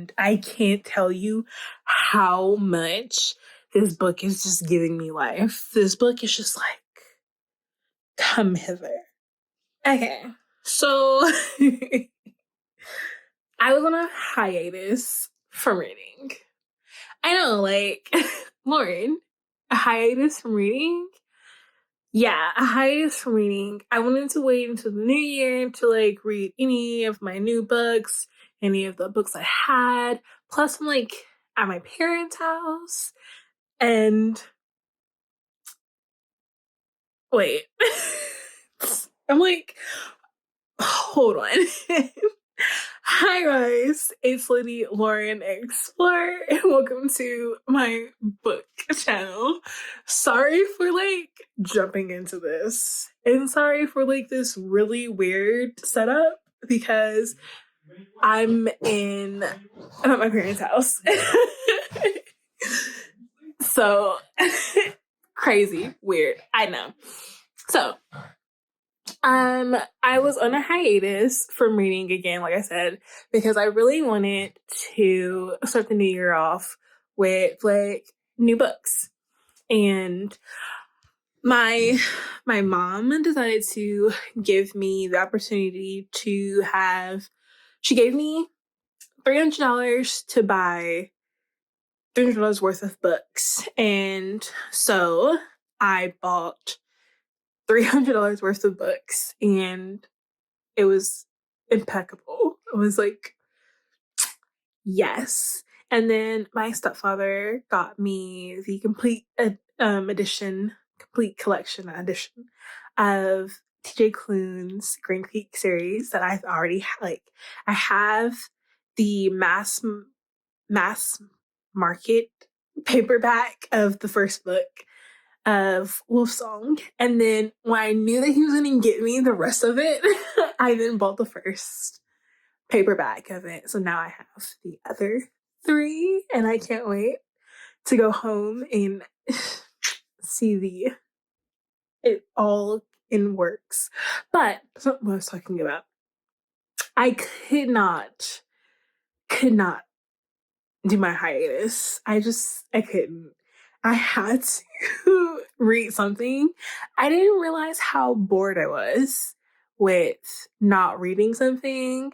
And I can't tell you how much this book is just giving me life. This book is just like, come hither. Okay, so I was on a hiatus from reading. I know, like, Lauren, a hiatus from reading? Yeah, a hiatus from reading. I wanted to wait until the new year to, like, read any of my new books, any of the books I had. Plus, I'm, like, at my parents' house. And, wait. I'm like, hold on. Hi guys, it's Lady Lauren Explorer and welcome to my book channel. Sorry for like jumping into this and sorry for like this really weird setup because I'm at my parents' house. So crazy, weird, I know. So I was on a hiatus from reading again, like I said, because I really wanted to start the new year off with like new books. And my mom decided to give me the opportunity to she gave me $300 to buy $300 worth of books. And so I bought $300 worth of books and it was impeccable. It was like, yes. And then my stepfather got me the complete collection edition of TJ Klune's Green Creek series that I've already I have the mass market paperback of the first book of Wolfsong. And then when I knew that he was going to get me the rest of it, I then bought the first paperback of it. So now I have the other 3 and I can't wait to go home and see it all in works. But that's not what I was talking about. I could not do my hiatus. I couldn't. I had to read something. I didn't realize how bored I was with not reading something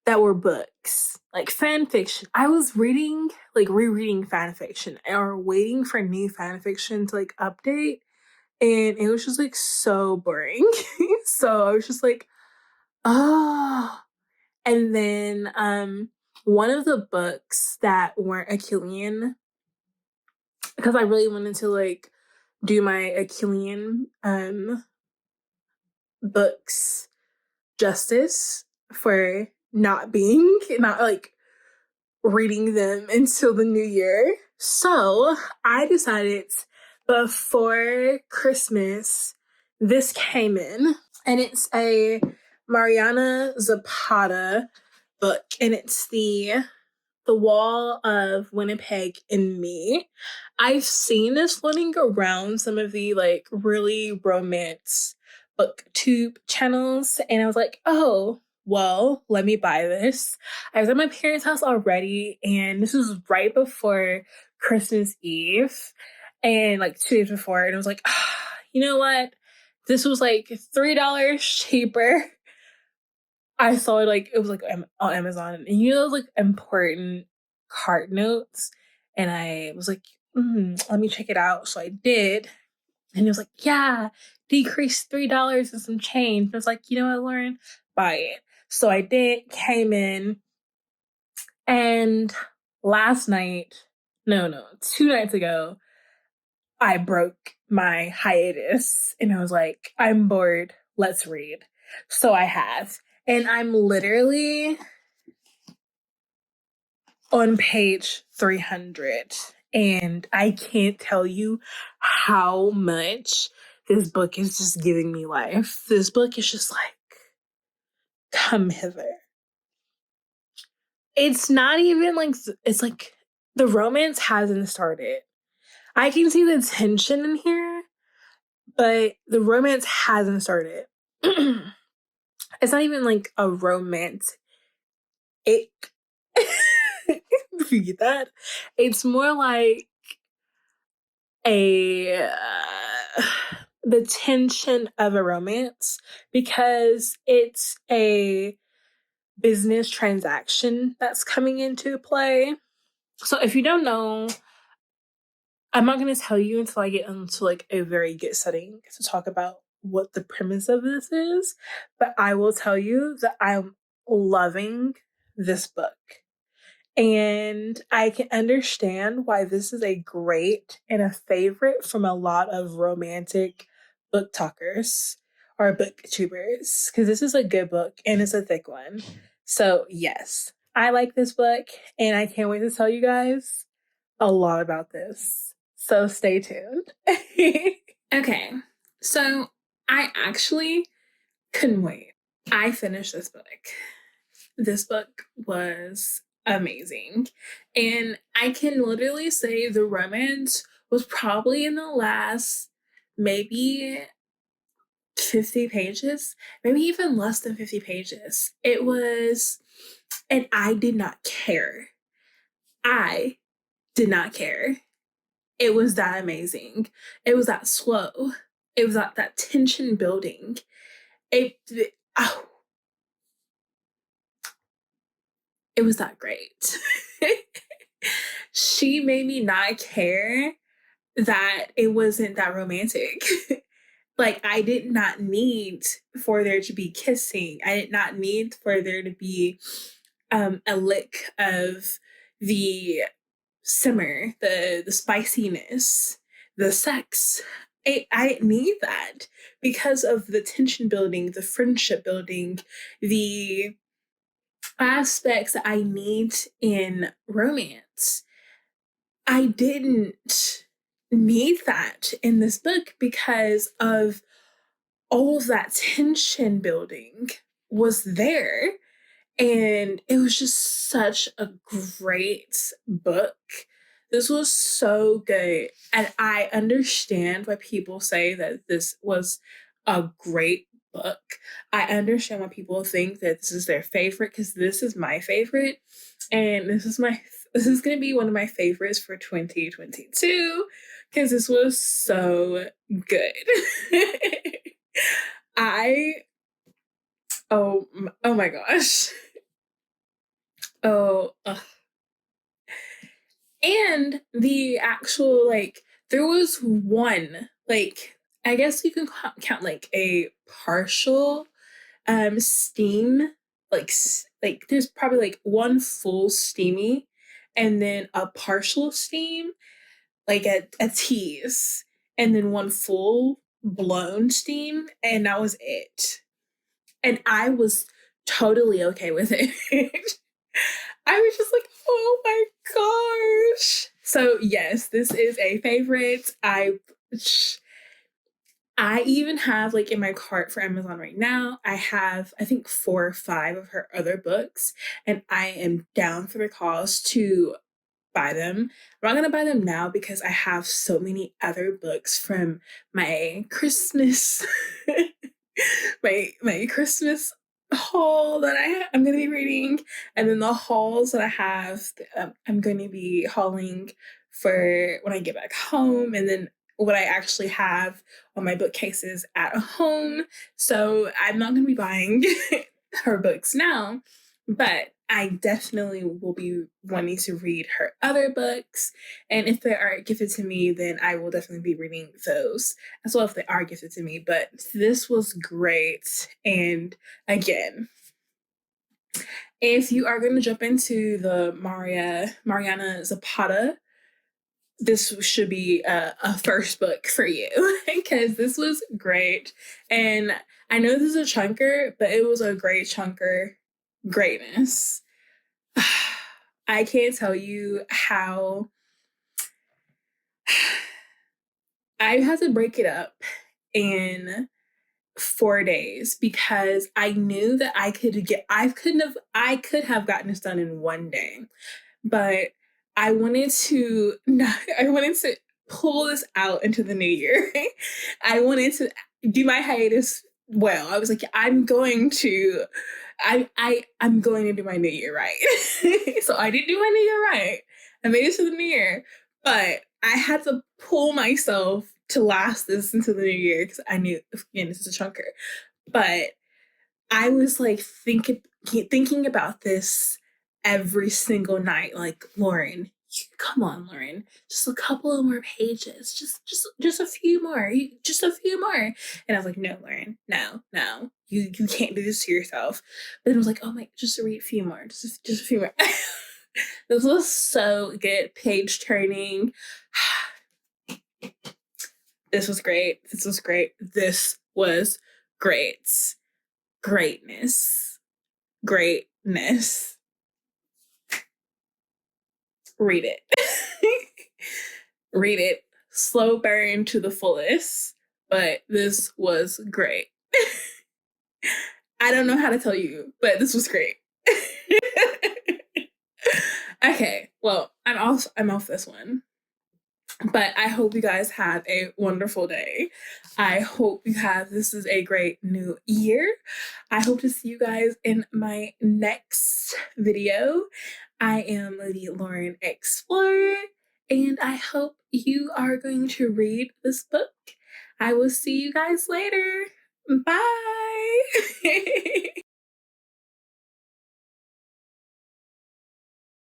that were books, like fan fiction. I was reading, like rereading fan fiction or waiting for new fan fiction to like update. And it was just like so boring. So I was just like, oh. And then one of the books that weren't Achillean, because I really wanted to like do my Achillean books justice for not like reading them until the new year. So I decided before Christmas, this came in, and it's a Mariana Zapata book, and it's the Wall of Winnipeg in Me. I've seen this floating around some of the like really romance booktube channels, and I was like, oh, well, let me buy this. I was at my parents' house already, and this was right before Christmas Eve, and like 2 days before, and I was like, you know what? This was like $3 cheaper. I saw it like it was like on Amazon, and you know those like important cart notes, and I was like, let me check it out. So I did, and it was like, yeah, decreased $3 and some change. And I was like, you know what, Lauren, buy it. So I did. Came in, and last night, no, 2 nights ago, I broke my hiatus, and I was like, I'm bored. Let's read. So I have. And I'm literally on page 300. And I can't tell you how much this book is just giving me life. This book is just like, come hither. It's not even like, it's like the romance hasn't started. I can see the tension in here, but the romance hasn't started. It's not even like a romance. if you get that. It's more like a the tension of a romance, because it's a business transaction that's coming into play. So if you don't know, I'm not going to tell you until I get into like a very good setting to talk about what the premise of this is, but I will tell you that I'm loving this book. And I can understand why this is a great and a favorite from a lot of romantic book talkers or booktubers, because this is a good book and it's a thick one. So yes, I like this book and I can't wait to tell you guys a lot about this. So stay tuned. Okay, so I actually couldn't wait. I finished this book. This book was amazing. And I can literally say the romance was probably in the last maybe 50 pages, maybe even less than 50 pages. It was, and I did not care. I did not care. It was that amazing. It was that slow. It was that tension building. Oh, it was that great. She made me not care that it wasn't that romantic. Like, I did not need for there to be kissing. I did not need for there to be a lick of the simmer, the spiciness, the sex. I didn't need that because of the tension building, the friendship building, the aspects that I need in romance. I didn't need that in this book because of all of that tension building was there. And it was just such a great book. This was so good. And I understand why people say that this was a great book. I understand why people think that this is their favorite, because this is my favorite. And this is going to be one of my favorites for 2022, because this was so good. Oh my gosh. And the actual, like, there was one, like, I guess you can count like a partial steam, like there's probably like one full steamy and then a partial steam, like a tease, and then one full blown steam, and that was it. And I was totally okay with it. I was just like, oh my gosh. So yes, this is a favorite. I even have, like, in my cart for Amazon right now, I have, I think, 4 or 5 of her other books, and I am down for the cause to buy them. I'm not going to buy them now because I have so many other books from my Christmas, my Christmas haul that I'm going to be reading, and then the hauls that I have, I'm going to be hauling for when I get back home, and then what I actually have on my bookcases at home. So I'm not going to be buying her books now, but I definitely will be wanting to read her other books. And if they are gifted to me, then I will definitely be reading those as well if they are gifted to me. But this was great. And again, if you are going to jump into the Mariana Zapata, this should be a first book for you, because this was great. And I know this is a chunker, but it was a great chunker greatness. I can't tell you how I had to break it up in 4 days because I knew that I could have gotten this done in 1 day, but I wanted to pull this out into the new year. I wanted to do my hiatus well. I was like, I'm going to I'm going to do my new year right. So I did do my new year right. I made it to the new year, but I had to pull myself to last this into the new year because I knew, again, this is a chunker. But I was like thinking about this every single night. Like, Lauren, come on, Lauren, just a couple of more pages, just a few more, just a few more. And I was like, no, Lauren, no, you can't do this to yourself. But then I was like, oh my, just read a few more, just a few more. This was so good. Page turning. This was great. This was great. This was great. Greatness. Greatness. Read it. Read it. Slow burn to the fullest. But this was great. I don't know how to tell you, but this was great. Okay, well, I'm off this one. But I hope you guys have a wonderful day. I hope this is a great new year. I hope to see you guys in my next video. I am the Lauren Explorer, and I hope you are going to read this book. I will see you guys later. Bye.